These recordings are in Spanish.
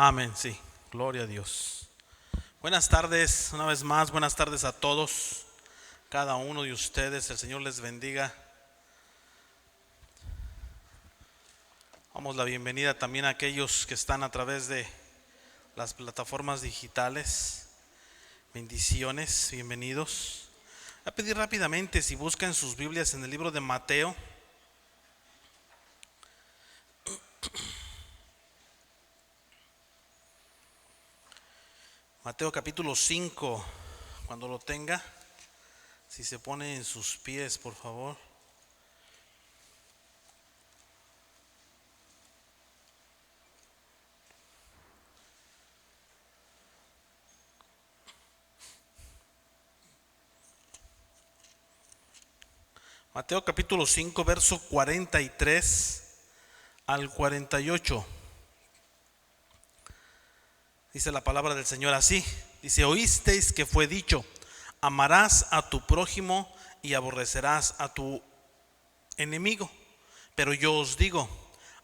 Amén, sí, gloria a Dios. Buenas tardes, una vez más, buenas tardes a todos, cada uno de ustedes, el Señor les bendiga. Damos la bienvenida también a aquellos que están a través de las plataformas digitales. Bendiciones, bienvenidos. Voy a pedir rápidamente si buscan sus Biblias en el libro de Mateo. Mateo capítulo 5, cuando lo tenga, si se pone en sus pies, por favor. Mateo capítulo 5, verso 43 al 48. Dice la palabra del Señor así. Dice: oísteis que fue dicho, amarás a tu prójimo y aborrecerás a tu enemigo. Pero yo os digo,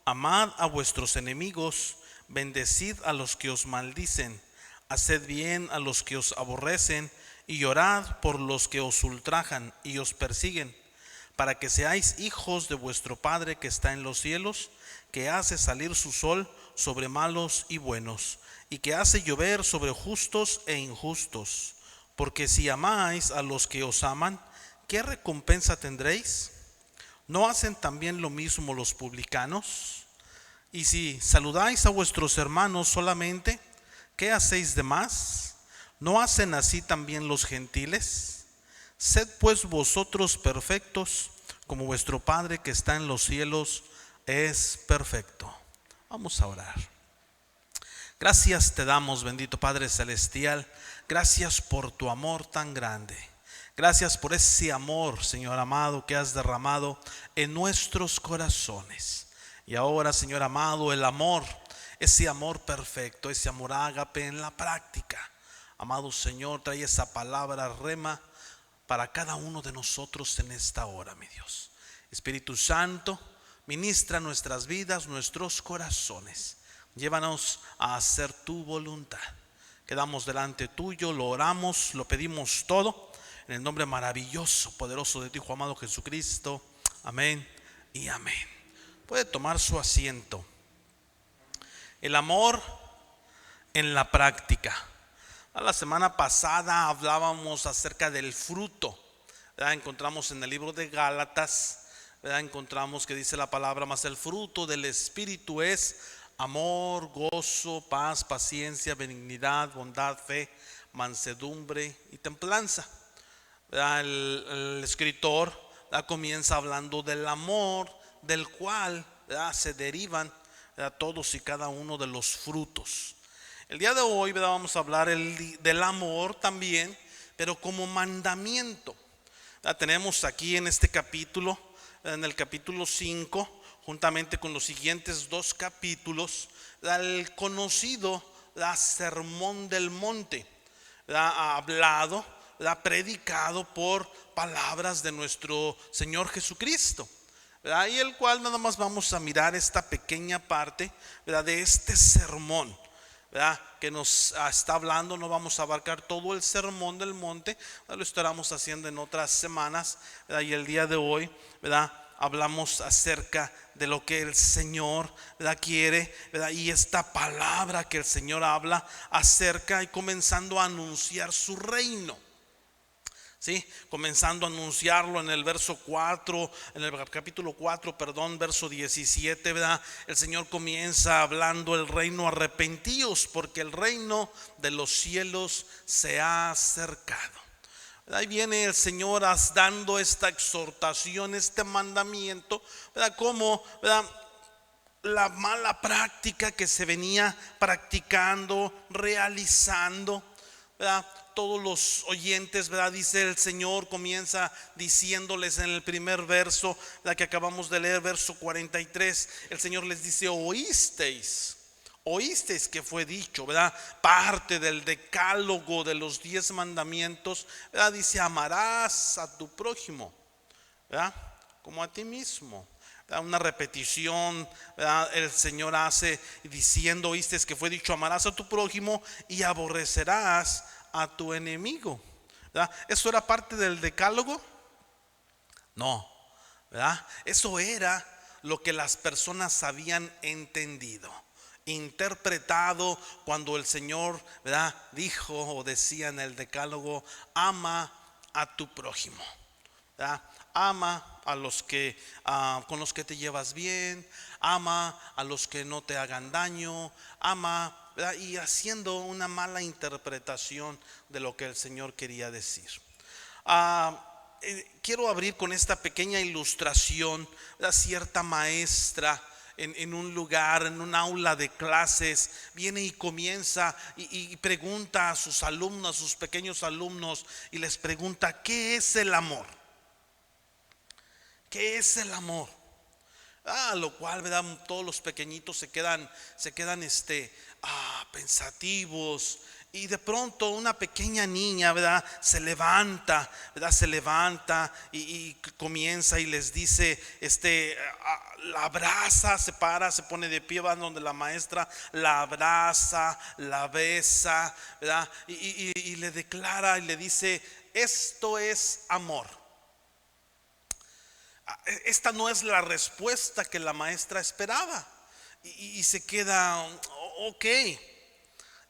amad a vuestros enemigos, bendecid a los que os maldicen, haced bien a los que os aborrecen y orad por los que os ultrajan y os persiguen, para que seáis hijos de vuestro Padre que está en los cielos, que hace salir su sol sobre malos y buenos, y que hace llover sobre justos e injustos. Porque si amáis a los que os aman, ¿qué recompensa tendréis? ¿No hacen también lo mismo los publicanos? Y si saludáis a vuestros hermanos solamente, ¿qué hacéis de más? ¿No hacen así también los gentiles? Sed pues vosotros perfectos, como vuestro Padre que está en los cielos es perfecto. Vamos a orar. Gracias te damos, bendito Padre celestial. Gracias por tu amor tan grande. Gracias por ese amor, Señor amado, que has derramado en nuestros corazones. Y ahora, Señor amado, el amor, ese amor perfecto, ese amor ágape en la práctica. Amado Señor, trae esa palabra rema para cada uno de nosotros en esta hora, mi Dios. Espíritu Santo, ministra nuestras vidas, nuestros corazones. Llévanos a hacer tu voluntad. Quedamos delante tuyo, lo oramos, lo pedimos todo en el nombre maravilloso, poderoso de tu Hijo amado Jesucristo. Amén y amén. Puede tomar su asiento. El amor en la práctica. La semana pasada hablábamos acerca del fruto, ¿verdad? Encontramos en el libro de Gálatas, ¿verdad? Encontramos que dice la palabra: mas el fruto del Espíritu es amor, gozo, paz, paciencia, benignidad, bondad, fe, mansedumbre y templanza. El escritor, ¿verdad?, comienza hablando del amor, del cual, ¿verdad?, se derivan, ¿verdad?, todos y cada uno de los frutos. El día de hoy, ¿verdad?, vamos a hablar del amor también, pero como mandamiento. Tenemos aquí en este capítulo, en el capítulo 5, juntamente con los siguientes dos capítulos, el conocido Sermón del Monte, hablado, predicado por palabras de nuestro Señor Jesucristo, y el cual nada más vamos a mirar esta pequeña parte, de este sermón, que nos está hablando. No vamos a abarcar todo el sermón del monte, lo estaremos haciendo en otras semanas, y el día de hoy, hablamos acerca de lo que el Señor, quiere, y esta palabra que el Señor habla acerca y comenzando a anunciar su reino. ¿Sí? Comenzando a anunciarlo en el verso 4, en el capítulo 4, perdón, verso 17, ¿verdad? El Señor comienza hablando: el reino, arrepentíos, porque el reino de los cielos se ha acercado. Ahí viene el Señor dando esta exhortación, este mandamiento, ¿verdad? Como, ¿verdad?, la mala práctica que se venía practicando, realizando, ¿verdad? Todos los oyentes, ¿verdad?, dice el Señor, comienza diciéndoles en el primer verso, la que acabamos de leer, verso 43, el Señor les dice: oísteis que fue dicho, ¿verdad? Parte del decálogo de los 10 mandamientos, ¿verdad? Dice: amarás a tu prójimo, ¿verdad?, como a ti mismo. Una repetición, ¿verdad? El Señor hace diciendo: oíste que fue dicho, amarás a tu prójimo y aborrecerás a tu enemigo, ¿verdad? ¿Eso era parte del decálogo? No, ¿verdad? Eso era lo que las personas habían entendido, interpretado cuando el Señor, ¿verdad?, dijo o decía en el decálogo: ama a tu prójimo, ¿verdad? Ama a los que con los que te llevas bien, ama a los que no te hagan daño, ama, ¿verdad? Y haciendo una mala interpretación de lo que el Señor quería decir. Quiero abrir con esta pequeña ilustración. Cierta maestra en un lugar, en un aula de clases, viene y comienza y pregunta a sus alumnos, a sus pequeños alumnos, y les pregunta: ¿qué es el amor? ¿Qué es el amor? A lo cual, ¿verdad?, todos los pequeñitos se quedan pensativos. Y de pronto una pequeña niña, ¿verdad?, se levanta, ¿verdad? Se levanta y comienza y les dice, la abraza, se para, se pone de pie, va donde la maestra, la abraza, la besa, ¿verdad? Y le declara y le dice: esto es amor. Esta no es la respuesta que la maestra esperaba. Y se queda: ok,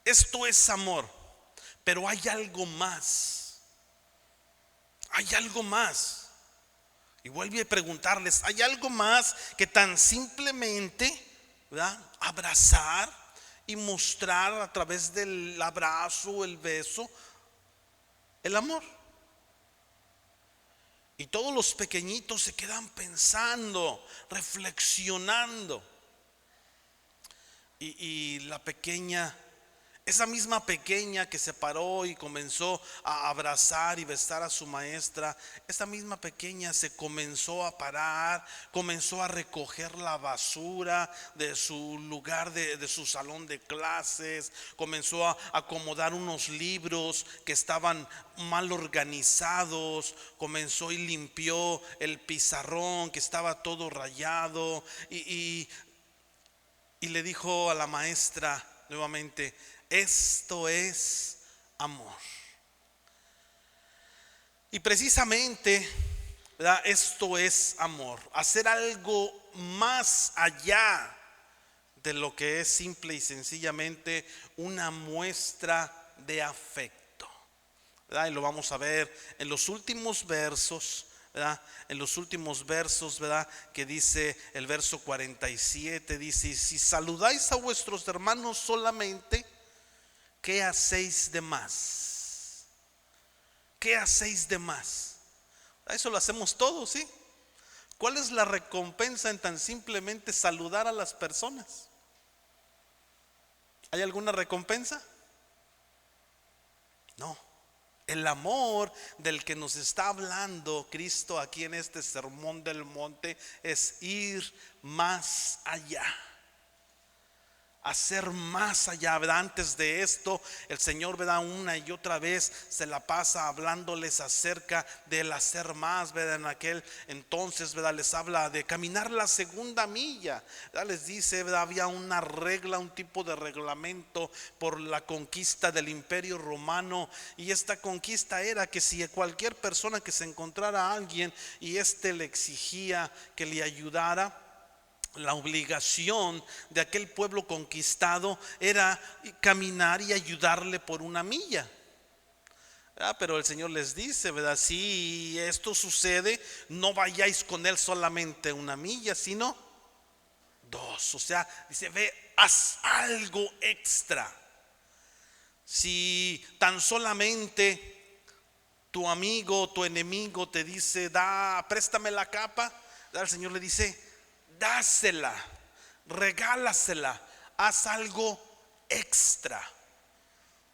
esto es amor, pero hay algo más. Hay algo más. Y vuelve a preguntarles: ¿hay algo más que tan simplemente, ¿verdad?, abrazar y mostrar a través del abrazo, el beso, el amor? Y todos los pequeñitos se quedan pensando, reflexionando. Y la pequeña, esa misma pequeña que se paró y comenzó a abrazar y besar a su maestra, esa misma pequeña se comenzó a parar, comenzó a recoger la basura de su lugar, de su salón de clases, comenzó a acomodar unos libros que estaban mal organizados, comenzó y limpió el pizarrón que estaba todo rayado, y le dijo a la maestra nuevamente: esto es amor. Y precisamente, ¿verdad?, esto es amor. Hacer algo más allá de lo que es simple y sencillamente una muestra de afecto, ¿verdad? Y lo vamos a ver en los últimos versos, ¿verdad? En los últimos versos, ¿verdad?, que dice el verso 47, dice: si saludáis a vuestros hermanos solamente, ¿qué hacéis de más? ¿Qué hacéis de más? Eso lo hacemos todos, ¿sí? ¿Cuál es la recompensa en tan simplemente saludar a las personas? ¿Hay alguna recompensa? No. El amor del que nos está hablando Cristo aquí en este sermón del monte es ir más allá. Hacer más allá, ¿verdad? Antes de esto, el Señor, ¿verdad?, una y otra vez se la pasa hablándoles acerca del hacer más, ¿verdad? En aquel entonces, ¿verdad?, les habla de caminar la segunda milla, ¿verdad? Les dice, ¿verdad?, había una regla, un tipo de reglamento por la conquista del Imperio Romano, y esta conquista era que si cualquier persona que se encontrara a alguien y le exigía que le ayudara, la obligación de aquel pueblo conquistado era caminar y ayudarle por una milla. Pero el Señor les dice, ¿verdad?, si esto sucede, no vayáis con él solamente una milla, sino dos. O sea, dice: ve, haz algo extra. Si tan solamente tu amigo, tu enemigo te dice: préstame la capa, el Señor le dice: dásela, regálasela, haz algo extra,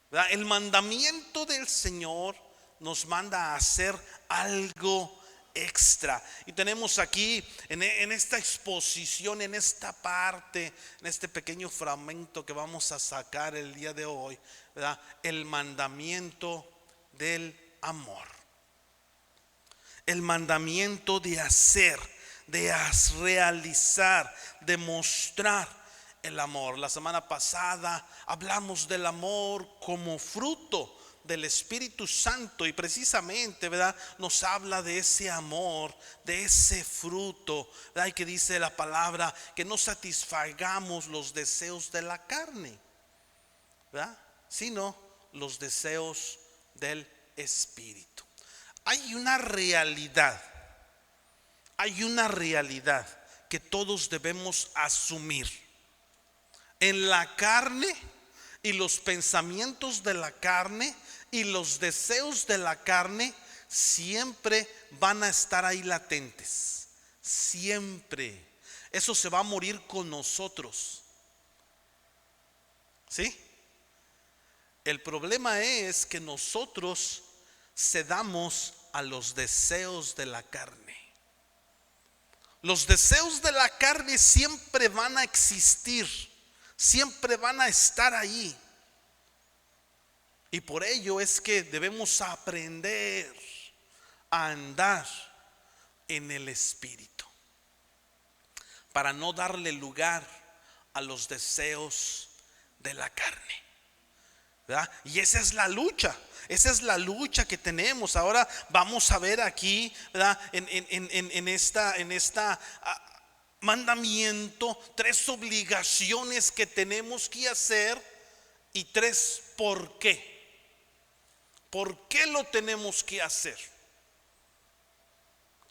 ¿verdad? El mandamiento del Señor nos manda a hacer algo extra. Y tenemos aquí en esta exposición, en esta parte, en este pequeño fragmento que vamos a sacar el día de hoy, ¿verdad?, el mandamiento del amor. El mandamiento de hacer, realizar, de mostrar el amor. La semana pasada hablamos del amor como fruto del Espíritu Santo y precisamente, ¿verdad?, nos habla de ese amor, de ese fruto, ¿verdad?, y que dice la palabra que no satisfagamos los deseos de la carne, ¿verdad?, sino los deseos del Espíritu. Hay una realidad que todos debemos asumir. En la carne y los pensamientos de la carne y los deseos de la carne siempre van a estar ahí latentes. Siempre. Eso se va a morir con nosotros. ¿Sí? El problema es que nosotros cedamos a los deseos de la carne. Los deseos de la carne siempre van a existir, siempre van a estar ahí. Y por ello es que debemos aprender a andar en el Espíritu, para no darle lugar a los deseos de la carne, ¿verdad? Y esa es la lucha. Esa es la lucha que tenemos. Ahora vamos a ver aquí, ¿verdad?, en esta mandamiento, 3 obligaciones que tenemos que hacer y 3 por qué. ¿Por qué lo tenemos que hacer?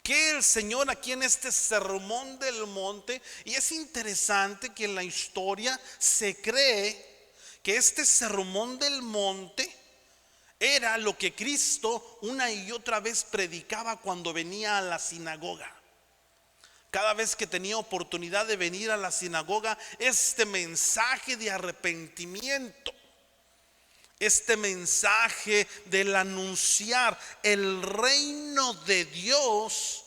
Que el Señor aquí en este sermón del monte, y es interesante que en la historia se cree que este sermón del monte era lo que Cristo una y otra vez predicaba cuando venía a la sinagoga. Cada vez que tenía oportunidad de venir a la sinagoga, este mensaje de arrepentimiento, este mensaje del anunciar el reino de Dios,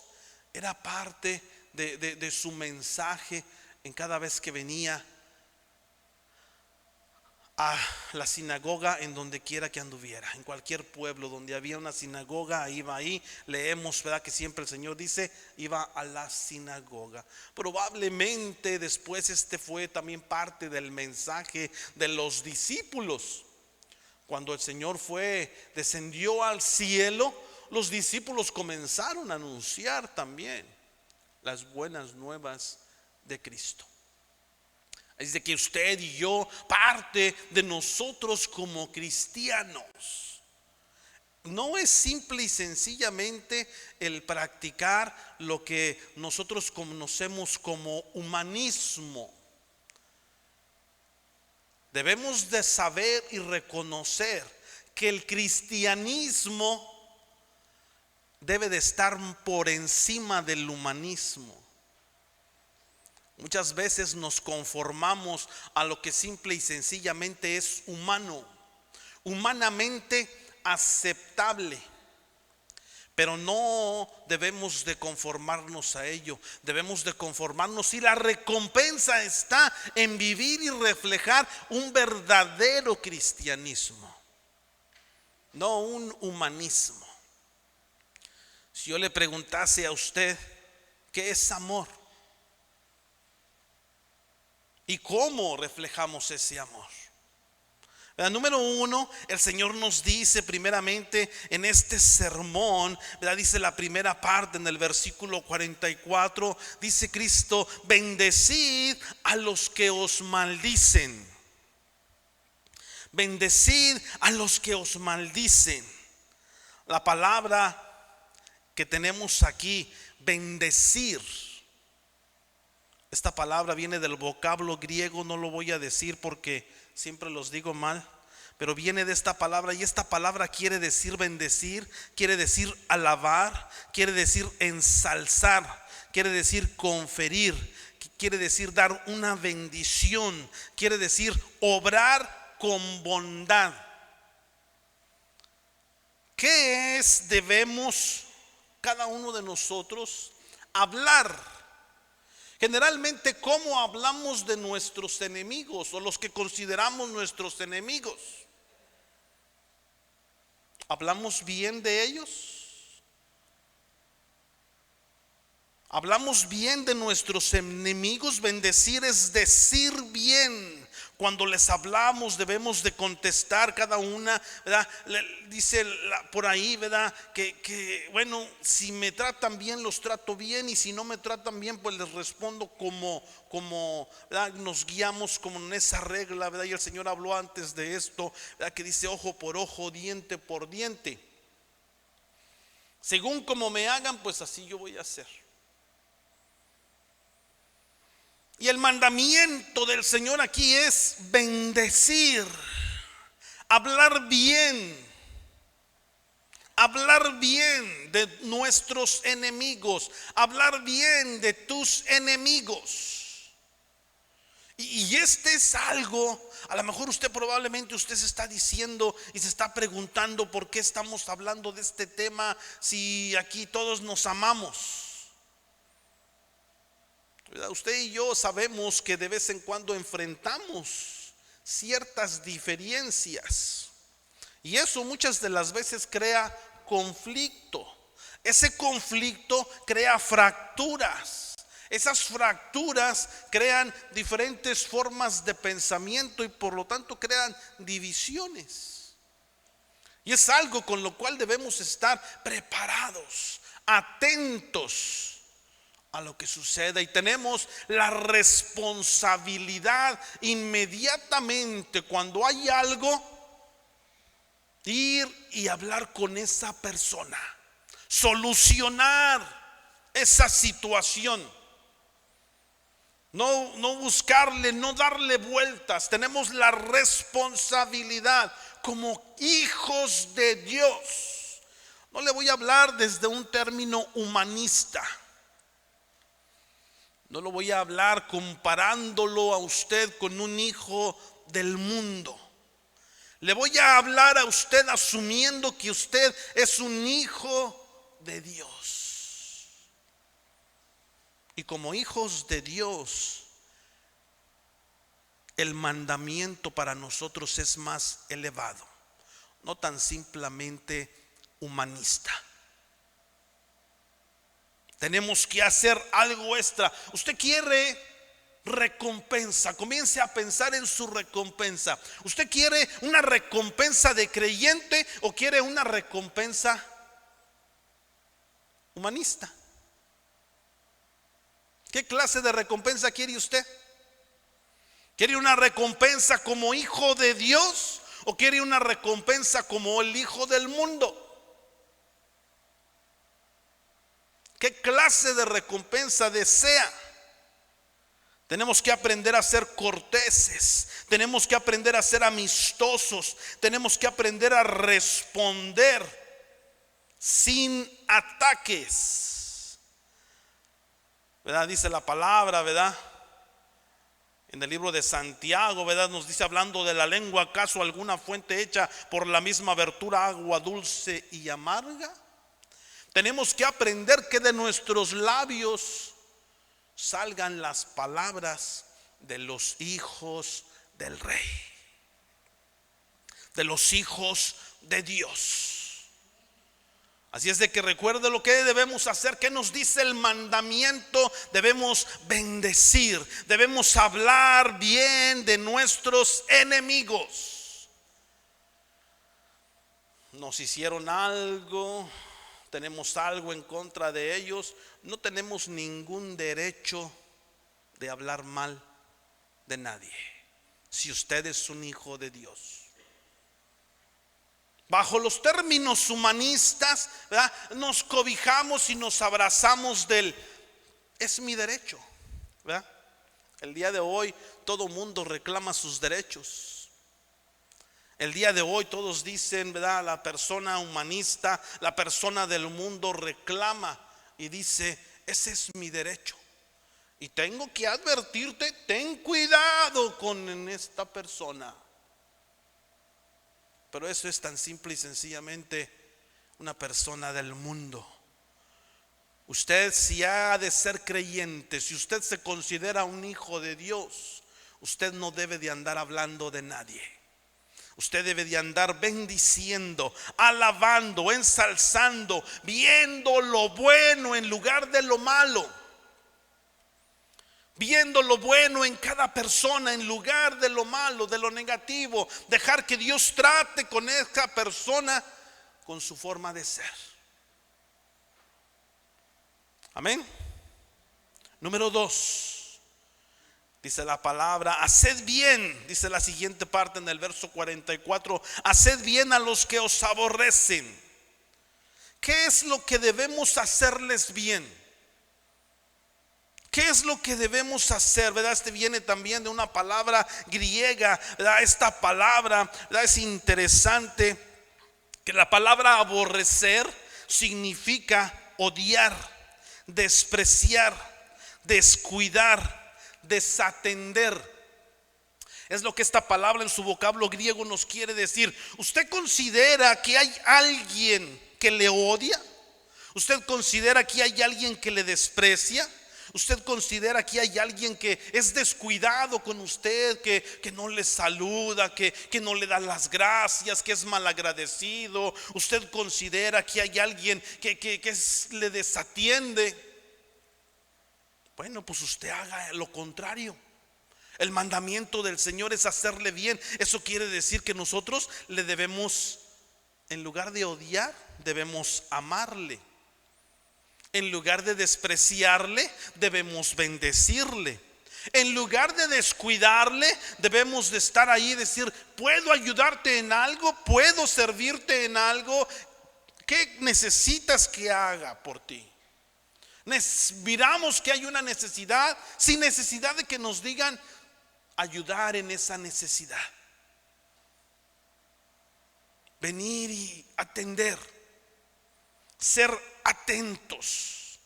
era parte de su mensaje en cada vez que venía a la sinagoga, en donde quiera que anduviera. En cualquier pueblo donde había una sinagoga, iba ahí. Leemos, ¿verdad?, que siempre el Señor dice, iba a la sinagoga. Probablemente después fue también parte del mensaje de los discípulos. Cuando el Señor descendió al cielo, los discípulos comenzaron a anunciar también las buenas nuevas de Cristo. Es de que usted y yo, parte de nosotros como cristianos, no es simple y sencillamente el practicar lo que nosotros conocemos como humanismo. Debemos de saber y reconocer que el cristianismo debe de estar por encima del humanismo. Muchas veces nos conformamos a lo que simple y sencillamente es humano, humanamente aceptable. Pero no debemos de conformarnos a ello. Debemos de conformarnos, y la recompensa está en vivir y reflejar un verdadero cristianismo, no un humanismo. Si yo le preguntase a usted, ¿qué es amor? ¿Y cómo reflejamos ese amor? Número 1, el Señor nos dice primeramente en este sermón, ¿verdad?, dice la primera parte en el versículo 44, dice Cristo: bendecid a los que os maldicen. Bendecid a los que os maldicen. La palabra que tenemos aquí, bendecir, esta palabra viene del vocablo griego. No lo voy a decir porque siempre los digo mal, pero viene de esta palabra, y esta palabra quiere decir bendecir, quiere decir alabar, quiere decir ensalzar, quiere decir conferir, quiere decir dar una bendición, quiere decir obrar con bondad. ¿Qué debemos cada uno de nosotros hablar? Generalmente, ¿cómo hablamos de nuestros enemigos o los que consideramos nuestros enemigos? ¿Hablamos bien de ellos? Hablamos bien de nuestros enemigos. Bendecir es decir bien. Cuando les hablamos debemos de contestar cada una, ¿verdad? Dice por ahí, ¿verdad? Que bueno, si me tratan bien los trato bien, y si no me tratan bien pues les respondo como ¿verdad? Nos guiamos como en esa regla, ¿verdad? Y el Señor habló antes de esto, ¿verdad? Que dice ojo por ojo, diente por diente. Según como me hagan, pues así yo voy a hacer. Y el mandamiento del Señor aquí es bendecir, hablar bien de nuestros enemigos, hablar bien de tus enemigos. Y este es algo, a lo mejor probablemente usted se está diciendo y se está preguntando por qué estamos hablando de este tema si aquí todos nos amamos. Usted y yo sabemos que de vez en cuando enfrentamos ciertas diferencias, y eso muchas de las veces crea conflicto. Ese conflicto crea fracturas. Esas fracturas crean diferentes formas de pensamiento y por lo tanto crean divisiones. Y es algo con lo cual debemos estar preparados, atentos a lo que suceda, y tenemos la responsabilidad inmediatamente cuando hay algo, ir y hablar con esa persona, solucionar esa situación, no buscarle, no darle vueltas. Tenemos la responsabilidad como hijos de Dios. No le voy a hablar desde un término humanista. No lo voy a hablar comparándolo a usted con un hijo del mundo. Le voy a hablar a usted asumiendo que usted es un hijo de Dios. Y como hijos de Dios, el mandamiento para nosotros es más elevado, no tan simplemente humanista. Tenemos que hacer algo extra. Usted quiere recompensa, comience a pensar en su recompensa. ¿Usted quiere una recompensa de creyente o quiere una recompensa humanista? ¿Qué clase de recompensa quiere usted? ¿Quiere una recompensa como hijo de Dios o quiere una recompensa como el hijo del mundo? ¿Qué clase de recompensa desea? Tenemos que aprender a ser corteses, tenemos que aprender a ser amistosos, tenemos que aprender a responder sin ataques, ¿verdad? Dice la palabra, ¿verdad? En el libro de Santiago, ¿verdad? Nos dice, hablando de la lengua, ¿acaso alguna fuente hecha por la misma abertura agua dulce y amarga? Tenemos que aprender que de nuestros labios salgan las palabras de los hijos del Rey, de los hijos de Dios. Así es de que recuerde lo que debemos hacer. ¿Qué nos dice el mandamiento? Debemos bendecir, debemos hablar bien de nuestros enemigos. Nos hicieron algo, tenemos algo en contra de ellos, no tenemos ningún derecho de hablar mal de nadie, si usted es un hijo de Dios. Bajo los términos humanistas, ¿verdad?, nos cobijamos y nos abrazamos del es mi derecho, ¿verdad? El día de hoy todo mundo reclama sus derechos. El día de hoy todos dicen, ¿verdad?, la persona humanista, la persona del mundo reclama y dice, ese es mi derecho. Y tengo que advertirte, ten cuidado con esta persona. Pero eso es tan simple y sencillamente una persona del mundo. Usted, si ha de ser creyente, si usted se considera un hijo de Dios, usted no debe de andar hablando de nadie. Usted debe de andar bendiciendo, alabando, ensalzando, viendo lo bueno en lugar de lo malo. viendo lo bueno en cada persona en lugar de lo malo, de lo negativo. Dejar que Dios trate con esa persona con su forma de ser. Amén. Número 2, dice la palabra: haced bien, dice la siguiente parte en el verso 44, haced bien a los que os aborrecen. ¿Qué es lo que debemos hacerles bien? ¿Qué es lo que debemos hacer? ¿Verdad? Este viene también de una palabra griega, ¿verdad? Esta palabra, ¿verdad? Es interesante que la palabra aborrecer significa odiar, despreciar, descuidar, desatender. Es lo que esta palabra en su vocablo griego nos quiere decir. ¿Usted considera que hay alguien que le odia? ¿Usted considera que hay alguien que le desprecia? ¿Usted considera que hay alguien que es descuidado con usted, que no le saluda, que no le da las gracias, que es malagradecido? ¿Usted considera que hay alguien que le desatiende? Bueno, pues usted haga lo contrario. El mandamiento del Señor es hacerle bien. Eso quiere decir que nosotros le debemos, en lugar de odiar, debemos amarle. En lugar de despreciarle, debemos bendecirle. En lugar de descuidarle, debemos de estar ahí y decir: ¿puedo ayudarte en algo? ¿Puedo servirte en algo? ¿Qué necesitas que haga por ti? Miramos que hay una necesidad, sin necesidad de que nos digan, ayudar en esa necesidad. Venir y atender, ser atentos.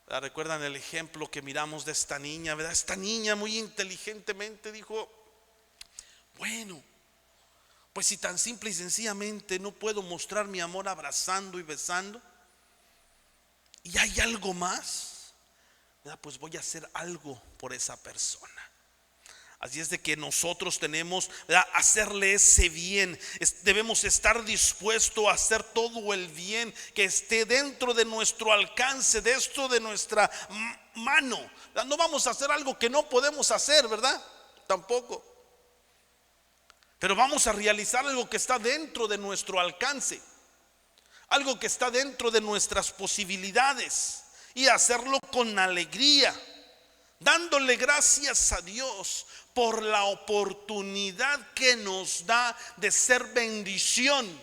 ¿Recuerdan el ejemplo que miramos de esta niña? ¿Verdad? Esta niña muy inteligentemente dijo: bueno, pues si tan simple y sencillamente no puedo mostrar mi amor abrazando y besando, y hay algo más, ¿verdad? Pues voy a hacer algo por esa persona. Así es de que nosotros tenemos, ¿verdad?, hacerle ese bien. Debemos estar dispuestos a hacer todo el bien que esté dentro de nuestro alcance, dentro de nuestra mano. No vamos a hacer algo que no podemos hacer, ¿verdad? Tampoco. Pero vamos a realizar algo que está dentro de nuestro alcance, algo que está dentro de nuestras posibilidades, y hacerlo con alegría, dándole gracias a Dios por la oportunidad que nos da de ser bendición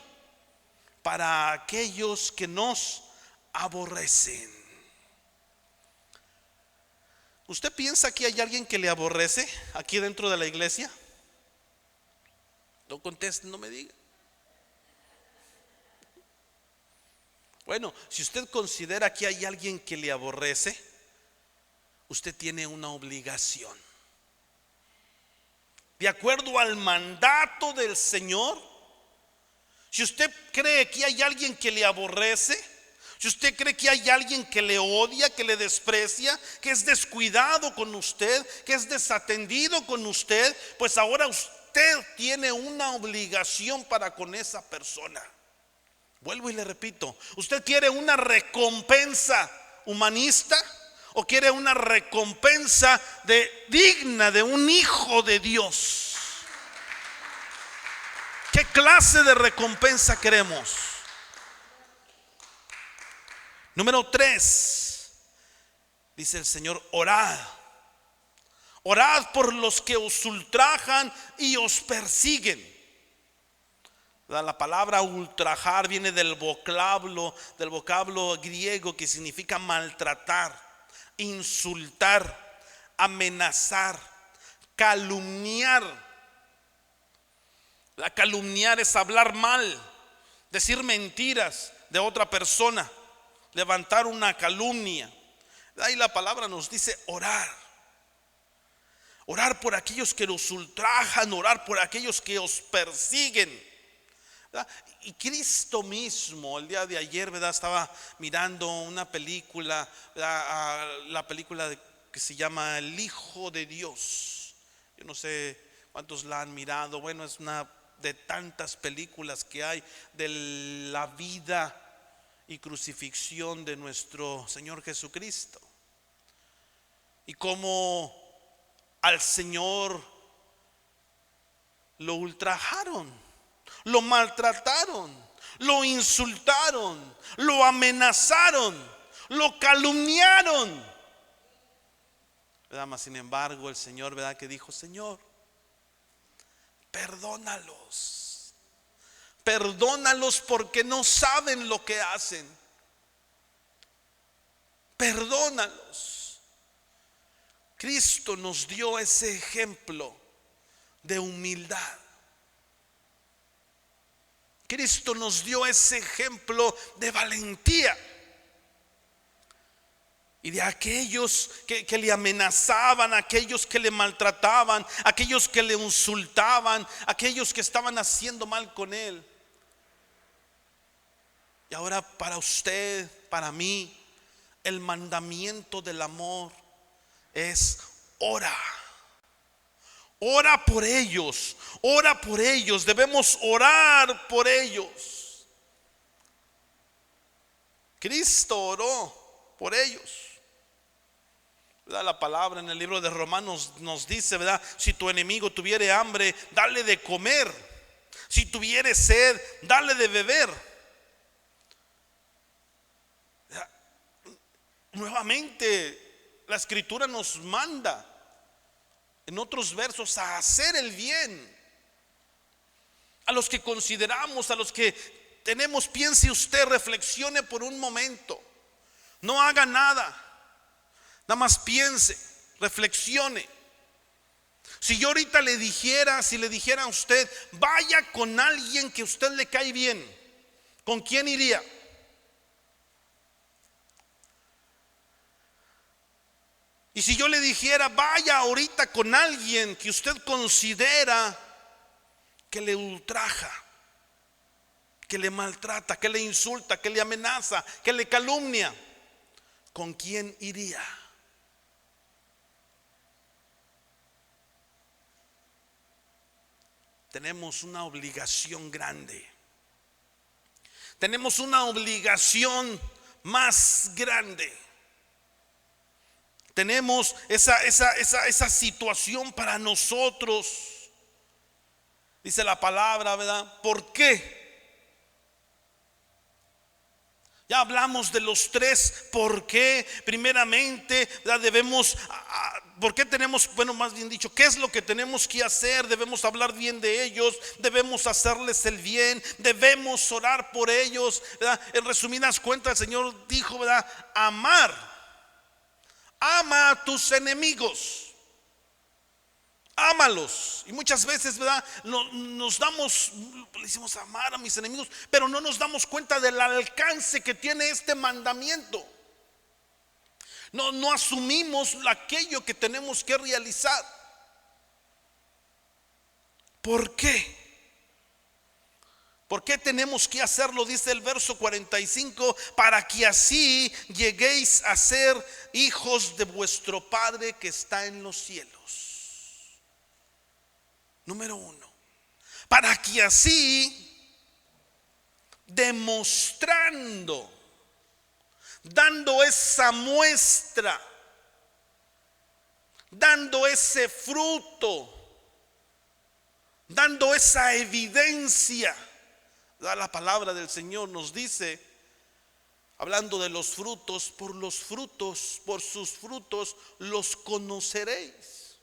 para aquellos que nos aborrecen. ¿Usted piensa que hay alguien que le aborrece aquí dentro de la iglesia? No conteste, no me diga. Bueno, si usted considera que hay alguien que le aborrece, usted tiene una obligación. De acuerdo al mandato del Señor, si usted cree que hay alguien que le aborrece, si usted cree que hay alguien que le odia, que le desprecia, que es descuidado con usted, que es desatendido con usted, pues ahora usted tiene una obligación para con esa persona. Vuelvo y le repito: ¿usted quiere una recompensa humanista o quiere una recompensa digna de un hijo de Dios? ¿Qué clase de recompensa queremos? Número 3, dice el Señor: orad. Orad por los que os ultrajan y os persiguen. La palabra ultrajar viene del vocablo griego que significa maltratar, insultar, amenazar, calumniar. La calumniar es hablar mal, decir mentiras de otra persona, levantar una calumnia. Ahí la palabra nos dice orar. Orar por aquellos que los ultrajan, orar por aquellos que os persiguen. Y Cristo mismo, el día de ayer, ¿verdad?, estaba mirando una película, la película que se llama El Hijo de Dios. Yo no sé cuántos la han mirado. Bueno, es una de tantas películas que hay de la vida y crucifixión de nuestro Señor Jesucristo. y cómo al Señor lo ultrajaron, lo maltrataron, lo insultaron, lo amenazaron, lo calumniaron, ¿verdad? Mas sin embargo el Señor, ¿verdad?, que dijo: Señor, perdónalos, perdónalos porque no saben lo que hacen. Perdónalos. Cristo nos dio ese ejemplo de humildad. Cristo nos dio ese ejemplo de valentía. Y de aquellos que le amenazaban, aquellos que le maltrataban, aquellos que le insultaban, aquellos que estaban haciendo mal con él. Y ahora para usted, para mí, el mandamiento del amor es: ora. Ora por ellos, ora por ellos, debemos orar por ellos. Cristo oró por ellos, ¿verdad? La palabra en el libro de Romanos nos dice, ¿verdad? Si tu enemigo tuviere hambre, dale de comer. Si tuviere sed, dale de beber. Nuevamente la escritura nos manda en otros versos a hacer el bien a los que consideramos, a los que tenemos. Piense usted, reflexione por un momento, no haga nada, nada más piense, reflexione. Si yo ahorita le dijera, si le dijera a usted: vaya con alguien que a usted le cae bien, ¿con quién iría? Y si yo le dijera: vaya ahorita con alguien que usted considera que le ultraja, que le maltrata, que le insulta, que le amenaza, que le calumnia, ¿con quién iría? Tenemos una obligación grande. Tenemos una obligación más grande. Tenemos esa situación para nosotros. Dice la palabra, ¿verdad? ¿Por qué? Ya hablamos de los tres por qué. Primeramente, ¿verdad? Debemos, ¿por qué tenemos? Bueno, más bien dicho, ¿qué es lo que tenemos que hacer? Debemos hablar bien de ellos, debemos hacerles el bien, debemos orar por ellos, ¿verdad? En resumidas cuentas, el Señor dijo, ¿verdad? Ama a tus enemigos, ámalos. Y muchas veces, ¿verdad?, nos damos, le decimos amar a mis enemigos, pero no nos damos cuenta del alcance que tiene este mandamiento. No asumimos aquello que tenemos que realizar. ¿Por qué? ¿Por qué tenemos que hacerlo? Dice el verso 45: para que así lleguéis a ser hijos de vuestro Padre que está en los cielos. Número 1, para que así, demostrando, dando esa muestra, dando ese fruto, dando esa evidencia. La palabra del Señor nos dice, hablando de los frutos: por los frutos, por sus frutos los conoceréis.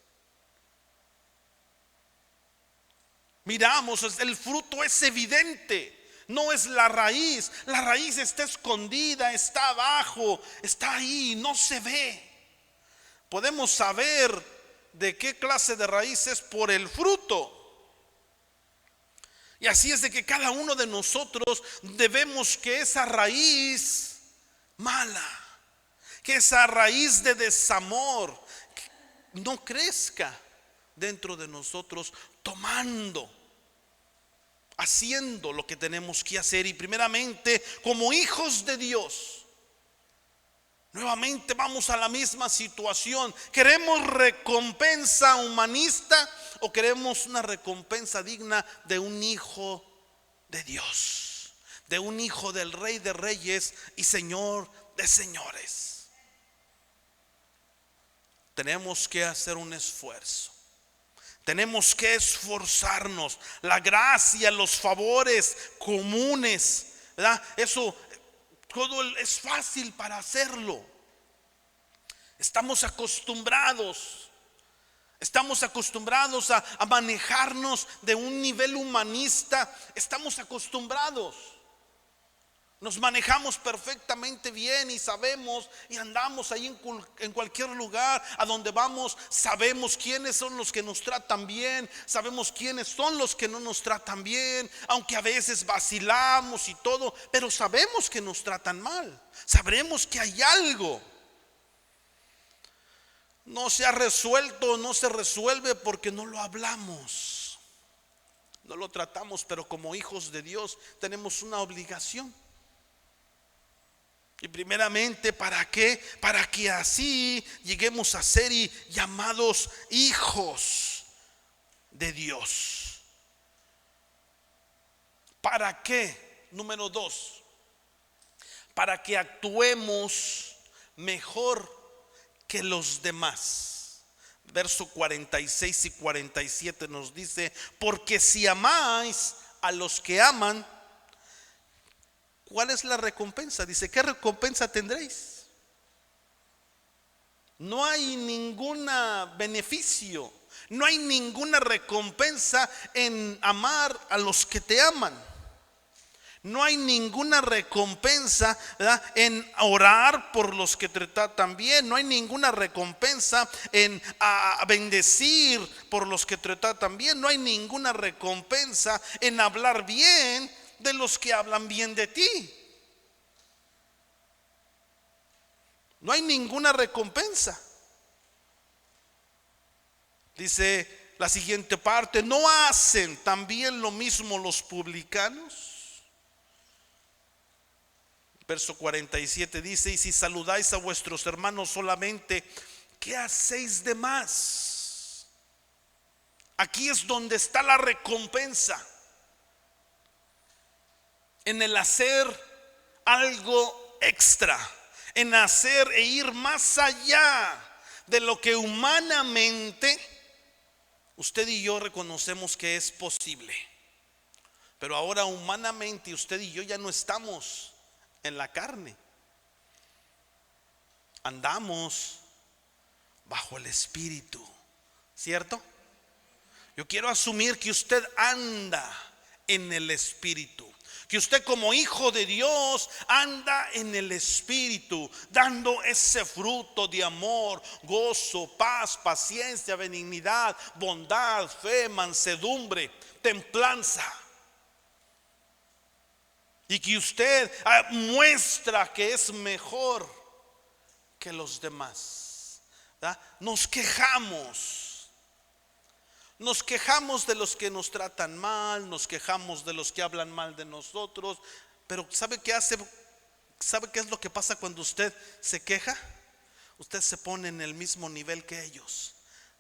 Miramos, el fruto es evidente, no es la raíz. La raíz está escondida, está abajo, está ahí, no se ve. Podemos saber de qué clase de raíz es por el fruto. Y así es de que cada uno de nosotros debemos que esa raíz mala, que esa raíz de desamor no crezca dentro de nosotros, haciendo lo que tenemos que hacer. Y primeramente, como hijos de Dios, nuevamente vamos a la misma situación. ¿Queremos recompensa humanista o queremos una recompensa digna de un hijo de Dios, de un hijo del Rey de Reyes y Señor de Señores? tenemos que hacer un esfuerzo. Tenemos que esforzarnos. La gracia, los favores comunes, ¿verdad? Eso todo es fácil para hacerlo. Estamos acostumbrados a manejarnos de un nivel humanista. Estamos acostumbrados. Nos manejamos perfectamente bien y sabemos y andamos ahí en cualquier lugar a donde vamos. Sabemos quiénes son los que nos tratan bien, sabemos quiénes son los que no nos tratan bien, aunque a veces vacilamos y todo, pero sabemos que nos tratan mal. Sabremos que hay algo. No se ha resuelto, no se resuelve porque no lo hablamos, no lo tratamos, pero como hijos de Dios tenemos una obligación. Y primeramente, ¿para qué? Para que así lleguemos a ser llamados hijos de Dios. ¿Para qué? Número 2, para que actuemos mejor que los demás. Verso 46 y 47 nos dice: porque si amáis a los que aman, ¿cuál es la recompensa? Dice, ¿qué recompensa tendréis? No hay ningún beneficio, no hay ninguna recompensa en amar a los que te aman. No hay ninguna recompensa, ¿verdad?, en orar por los que te tratan bien. No hay ninguna recompensa en bendecir por los que te tratan bien. No hay ninguna recompensa en hablar bien de los que hablan bien de ti. No hay ninguna recompensa. Dice la siguiente parte: ¿no hacen también lo mismo los publicanos? Verso 47 dice: y si saludáis a vuestros hermanos solamente, ¿qué hacéis de más? Aquí es donde está la recompensa, en el hacer algo extra, en hacer e ir más allá de lo que humanamente usted y yo reconocemos que es posible. Pero ahora humanamente usted y yo ya no estamos en la carne, andamos bajo el Espíritu, ¿cierto? Yo quiero asumir que usted anda en el Espíritu, que usted como hijo de Dios anda en el Espíritu, dando ese fruto de amor, gozo, paz, paciencia, benignidad, bondad, fe, mansedumbre, templanza. Y que usted muestra que es mejor que los demás, ¿verdad? Nos quejamos de los que nos tratan mal, nos quejamos de los que hablan mal de nosotros. Pero ¿sabe qué hace? ¿Sabe qué es lo que pasa cuando usted se queja? Usted se pone en el mismo nivel que ellos.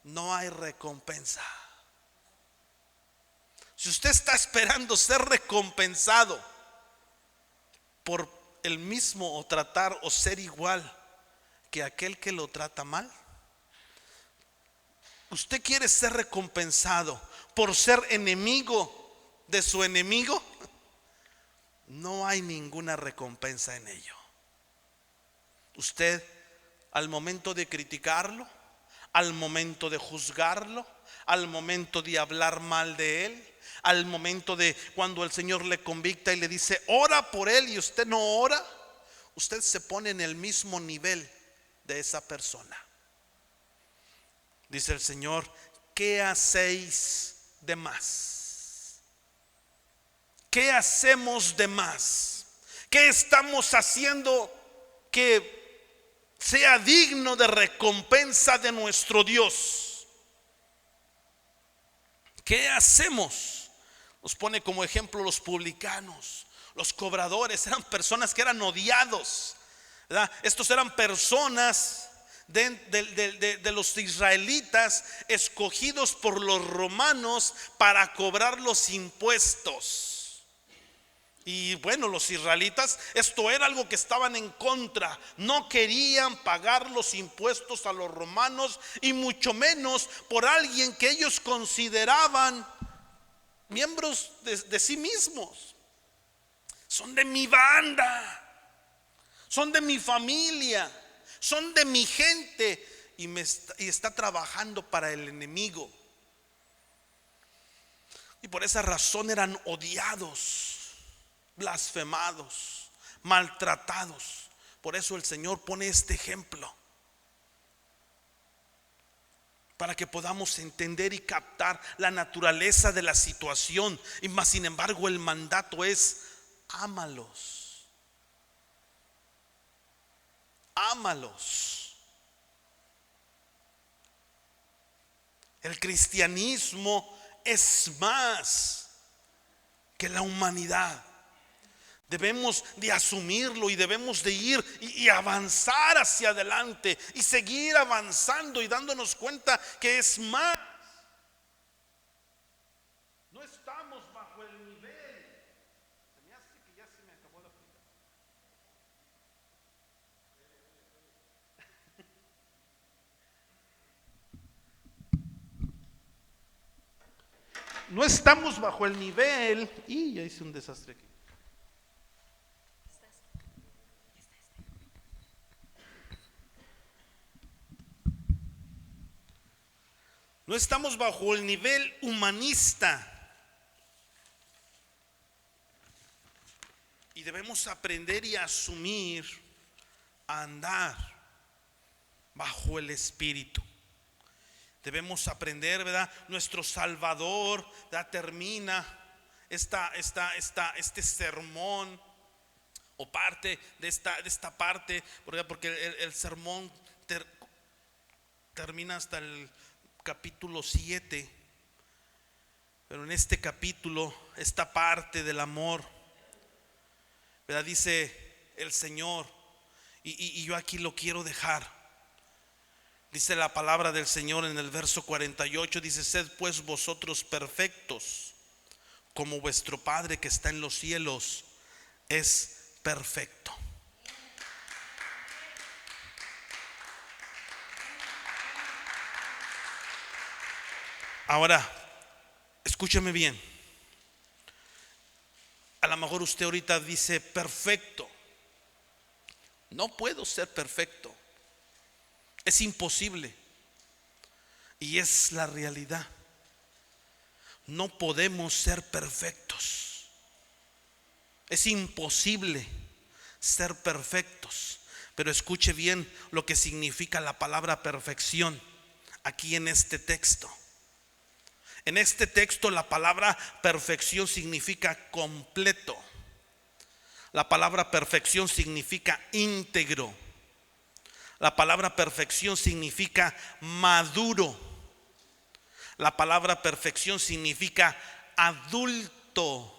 No hay recompensa. Si usted está esperando ser recompensado por el mismo o tratar o ser igual que aquel que lo trata mal, usted quiere ser recompensado por ser enemigo de su enemigo, no hay ninguna recompensa en ello. Usted, al momento de criticarlo, al momento de juzgarlo, al momento de hablar mal de él, al momento de cuando el Señor le convicta y le dice ora por él y usted no ora, usted se pone en el mismo nivel de esa persona. Dice el Señor: ¿qué hacéis de más? ¿Qué hacemos de más? ¿Qué estamos haciendo que sea digno de recompensa de nuestro Dios? ¿Qué hacemos? Nos pone como ejemplo los publicanos, los cobradores. Eran personas que eran odiados, ¿verdad? Estos eran personas de los israelitas escogidos por los romanos para cobrar los impuestos. Y bueno, los israelitas, esto era algo que estaban en contra. No querían pagar los impuestos a los romanos, y mucho menos por alguien que ellos consideraban miembros de sí mismos. Son de mi banda, son de mi familia, son de mi gente, y está trabajando para el enemigo. Y por esa razón eran odiados, blasfemados, maltratados. Por eso el Señor pone este ejemplo, para que podamos entender y captar la naturaleza de la situación. Y más sin embargo, el mandato es: ámalos, ámalos. El cristianismo es más que la humanidad. Debemos de asumirlo y debemos de ir y avanzar hacia adelante y seguir avanzando y dándonos cuenta que es más. No estamos bajo el nivel. Se me hace que ya se me acabó la pila. No estamos bajo el nivel. Y ya hice un desastre aquí. No estamos bajo el nivel humanista. Y debemos aprender y asumir a andar bajo el Espíritu. Debemos aprender, ¿verdad? Nuestro Salvador, ¿verdad?, termina este sermón, o parte de esta parte, porque el sermón termina hasta el capítulo 7. Pero en este capítulo, esta parte del amor, ¿verdad?, dice el Señor, y yo aquí lo quiero dejar. Dice la palabra del Señor en el verso 48, dice: sed pues vosotros perfectos, como vuestro Padre que está en los cielos es perfecto. Ahora, escúcheme bien. A lo mejor usted ahorita dice: perfecto. No puedo ser perfecto. Es imposible. Y es la realidad. No podemos ser perfectos. Es imposible ser perfectos. Pero escuche bien lo que significa la palabra perfección aquí en este texto. En este texto la palabra perfección significa completo. La palabra perfección significa íntegro. La palabra perfección significa maduro. La palabra perfección significa adulto.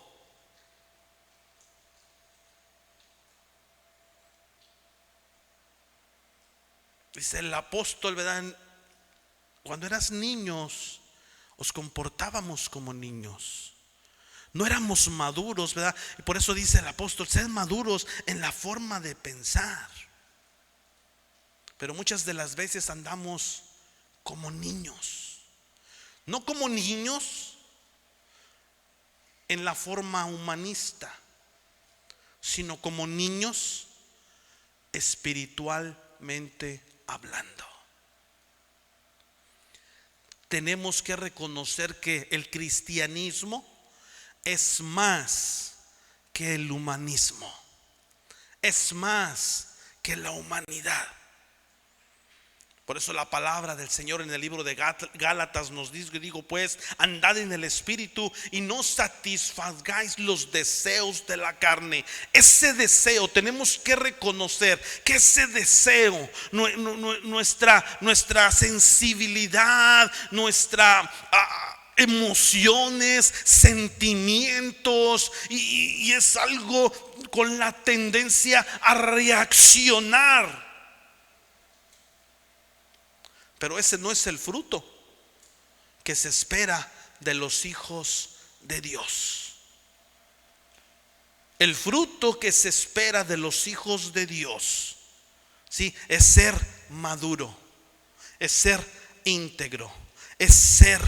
Dice el apóstol, ¿verdad? Cuando eras niños, os comportábamos como niños. No éramos maduros, ¿verdad? Y por eso dice el apóstol: sed maduros en la forma de pensar. Pero muchas de las veces andamos como niños. No como niños en la forma humanista, sino como niños espiritualmente hablando. Tenemos que reconocer que el cristianismo es más que el humanismo, es más que la humanidad. Por eso la palabra del Señor en el libro de Gálatas nos dice: digo pues, andad en el Espíritu y no satisfagáis los deseos de la carne. Ese deseo, tenemos que reconocer que ese deseo, nuestra sensibilidad, nuestra emociones, sentimientos, y es algo con la tendencia a reaccionar. Pero ese no es el fruto que se espera de los hijos de Dios. El fruto que se espera de los hijos de Dios, ¿sí?, es ser maduro, es ser íntegro, es ser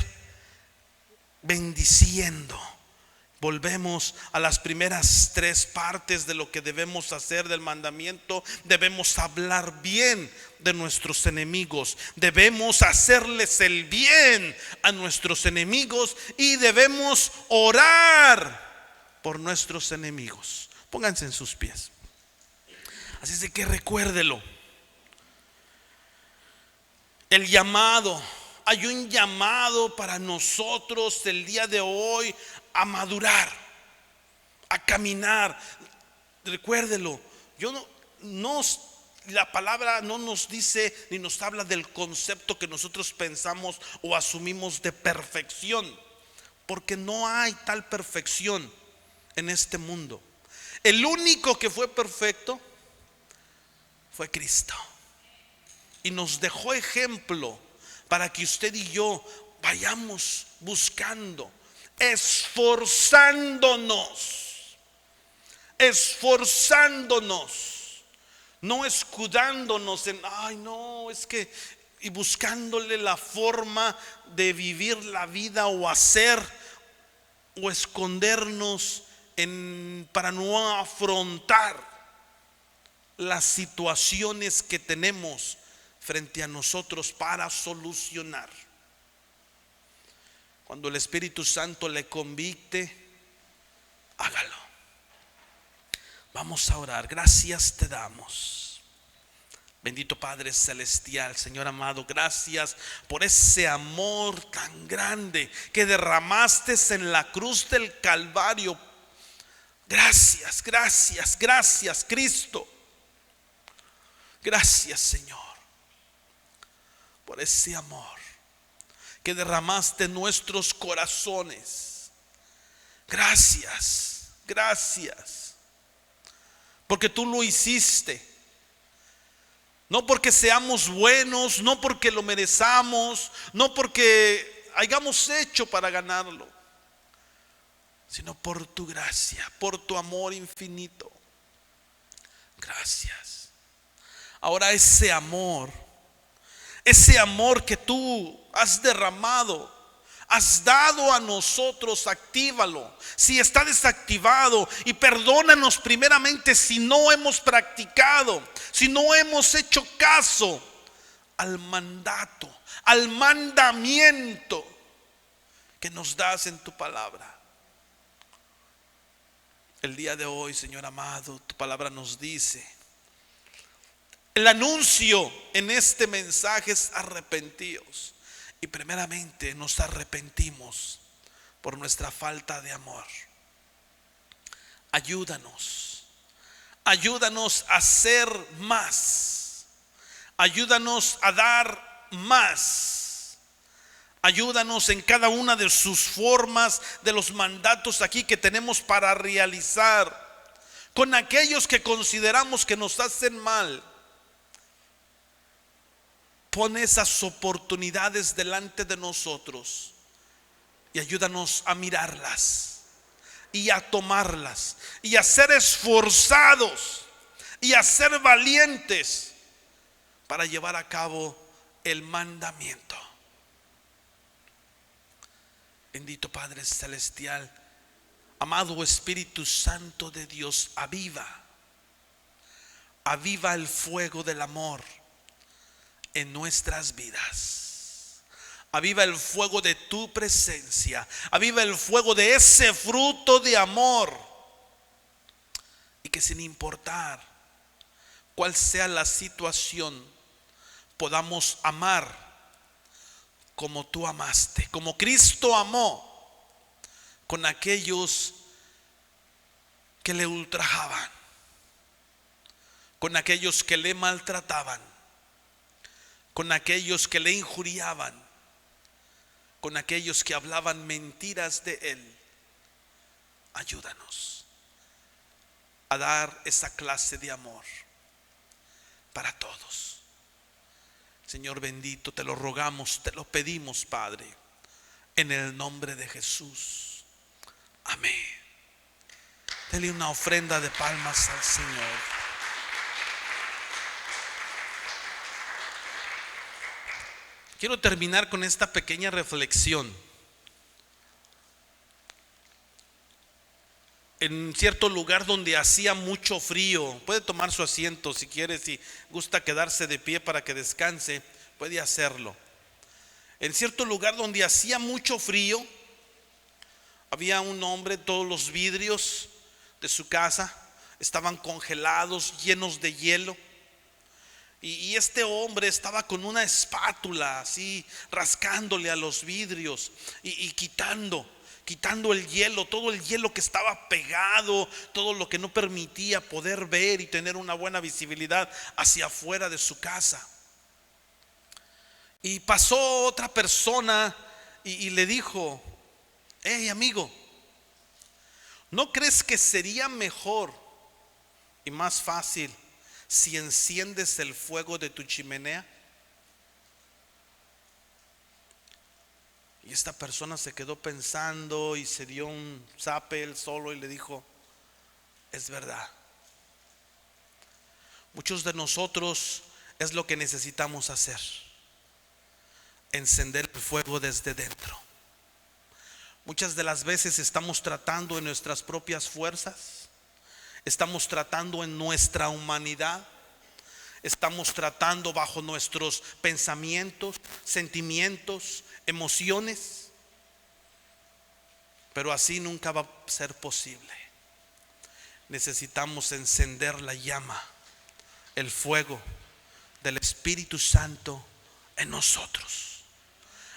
bendiciendo. Volvemos a las primeras tres partes de lo que debemos hacer del mandamiento. Debemos hablar bien de nuestros enemigos, debemos hacerles el bien a nuestros enemigos y debemos orar por nuestros enemigos. Pónganse en sus pies. Así es de que recuérdelo. El llamado, hay un llamado para nosotros el día de hoy a madurar, a caminar. Recuérdelo. La palabra no nos dice ni nos habla del concepto que nosotros pensamos o asumimos de perfección, porque no hay tal perfección en este mundo. El único que fue perfecto fue Cristo, y nos dejó ejemplo para que usted y yo vayamos buscando, esforzándonos, no escudándonos en, ay no, es que, y buscándole la forma de vivir la vida o hacer o escondernos para no afrontar las situaciones que tenemos frente a nosotros para solucionar. Cuando el Espíritu Santo le convicte, hágalo. Vamos a orar. Gracias te damos, bendito Padre celestial. Señor amado, gracias por ese amor tan grande que derramaste en la cruz del Calvario. Gracias, gracias, gracias, Cristo. Gracias, Señor, por ese amor que derramaste en nuestros corazones. Gracias, gracias, porque tú lo hiciste. No porque seamos buenos, no porque lo merezamos, no porque hayamos hecho para ganarlo, sino por tu gracia, por tu amor infinito. Gracias. Ahora ese amor que tú has derramado, has dado a nosotros, actívalo. Si está desactivado, y perdónanos primeramente si no hemos practicado, si no hemos hecho caso al mandato, al mandamiento que nos das en tu palabra. El día de hoy, Señor amado, tu palabra nos dice, el anuncio en este mensaje es arrepentidos. Y primeramente nos arrepentimos por nuestra falta de amor. Ayúdanos a hacer más. Ayúdanos a dar más. Ayúdanos en cada una de sus formas, de los mandatos aquí que tenemos para realizar, con aquellos que consideramos que nos hacen mal. Pon esas oportunidades delante de nosotros y ayúdanos a mirarlas y a tomarlas y a ser esforzados y a ser valientes para llevar a cabo el mandamiento. Bendito Padre celestial, amado Espíritu Santo de Dios, aviva el fuego del amor en nuestras vidas. Aviva el fuego de tu presencia. Aviva el fuego de ese fruto de amor. Y que sin importar cuál sea la situación, podamos amar como tú amaste, como Cristo amó con aquellos que le ultrajaban, con aquellos que le maltrataban, con aquellos que le injuriaban, con aquellos que hablaban mentiras de él. Ayúdanos a dar esa clase de amor para todos. Señor bendito, te lo rogamos, te lo pedimos, Padre, en el nombre de Jesús. Amén. Dele una ofrenda de palmas al Señor. Quiero terminar con esta pequeña reflexión. En cierto lugar donde hacía mucho frío, puede tomar su asiento si quiere, si gusta quedarse de pie para que descanse, puede hacerlo. En cierto lugar donde hacía mucho frío, había un hombre, todos los vidrios de su casa estaban congelados, llenos de hielo. Y este hombre estaba con una espátula así, rascándole a los vidrios y quitando el hielo, todo el hielo que estaba pegado, todo lo que no permitía poder ver y tener una buena visibilidad hacia afuera de su casa. Y pasó otra persona y le dijo: hey amigo, ¿no crees que sería mejor y más fácil si enciendes el fuego de tu chimenea? Y esta persona se quedó pensando y se dio un zape él solo y le dijo: es verdad. Muchos de nosotros es lo que necesitamos hacer: encender el fuego desde dentro. Muchas de las veces estamos tratando en nuestras propias fuerzas, estamos tratando en nuestra humanidad, estamos tratando bajo nuestros pensamientos, sentimientos, emociones, pero así nunca va a ser posible. Necesitamos encender la llama, el fuego del Espíritu Santo en nosotros.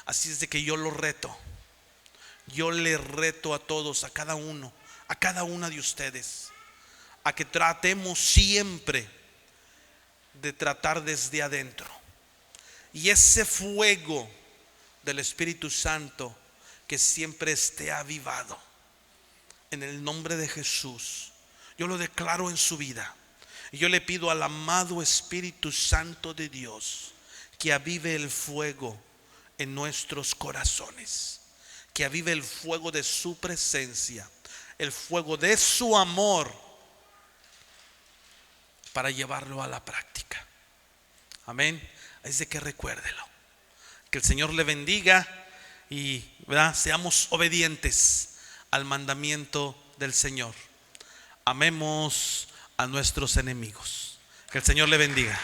Así es de que yo lo reto, yo le reto a todos, a cada uno, a cada una de ustedes, a que tratemos siempre de tratar desde adentro. Y ese fuego del Espíritu Santo que siempre esté avivado. En el nombre de Jesús, yo lo declaro en su vida. Y yo le pido al amado Espíritu Santo de Dios que avive el fuego en nuestros corazones, que avive el fuego de su presencia, el fuego de su amor, para llevarlo a la práctica. Amén. Así que recuérdelo. Que el Señor le bendiga y seamos obedientes al mandamiento del Señor. Amemos a nuestros enemigos. Que el Señor le bendiga.